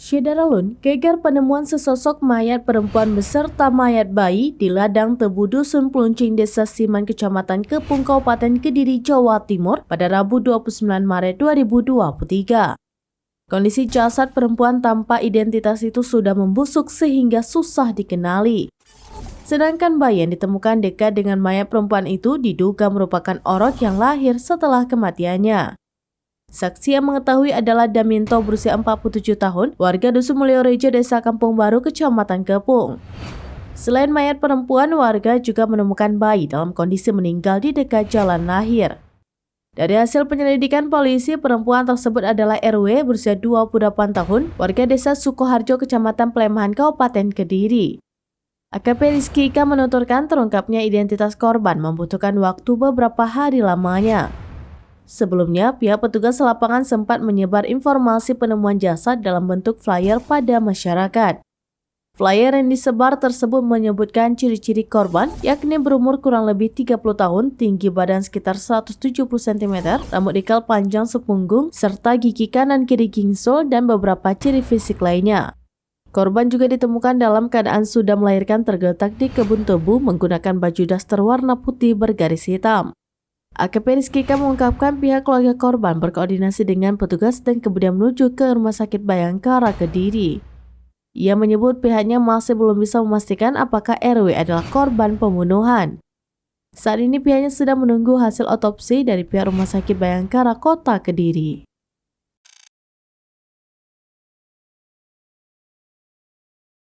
Syedaralun geger penemuan sesosok mayat perempuan beserta mayat bayi di ladang Tebu Dusun Pluncing Desa Siman Kecamatan Kepung Kabupaten Kediri, Jawa Timur pada Rabu 29 Maret 2023. Kondisi jasad perempuan tanpa identitas itu sudah membusuk sehingga susah dikenali. Sedangkan bayi yang ditemukan dekat dengan mayat perempuan itu diduga merupakan orok yang lahir setelah kematiannya. Saksi yang mengetahui adalah Daminto berusia 47 tahun, warga Dusun Mulyorejo, Desa Kampung Baru, Kecamatan Kepung. Selain mayat perempuan, warga juga menemukan bayi dalam kondisi meninggal di dekat jalan lahir. Dari hasil penyelidikan polisi, perempuan tersebut adalah RW berusia 28 tahun, warga Desa Sukoharjo, Kecamatan Plemahan, Kabupaten Kediri. AKP Rizky Ika menuturkan terungkapnya identitas korban membutuhkan waktu beberapa hari lamanya. Sebelumnya, pihak petugas lapangan sempat menyebar informasi penemuan jasad dalam bentuk flyer pada masyarakat. Flyer yang disebar tersebut menyebutkan ciri-ciri korban, yakni berumur kurang lebih 30 tahun, tinggi badan sekitar 170 cm, rambut ikal panjang sepunggung, serta gigi kanan kiri gingsul dan beberapa ciri fisik lainnya. Korban juga ditemukan dalam keadaan sudah melahirkan tergeletak di kebun tebu menggunakan baju daster warna putih bergaris hitam. AKP Rizky Ika mengungkapkan pihak keluarga korban berkoordinasi dengan petugas dan kemudian menuju ke Rumah Sakit Bayangkara Kediri. Ia menyebut pihaknya masih belum bisa memastikan apakah RW adalah korban pembunuhan. Saat ini pihaknya sedang menunggu hasil otopsi dari pihak Rumah Sakit Bayangkara Kota Kediri.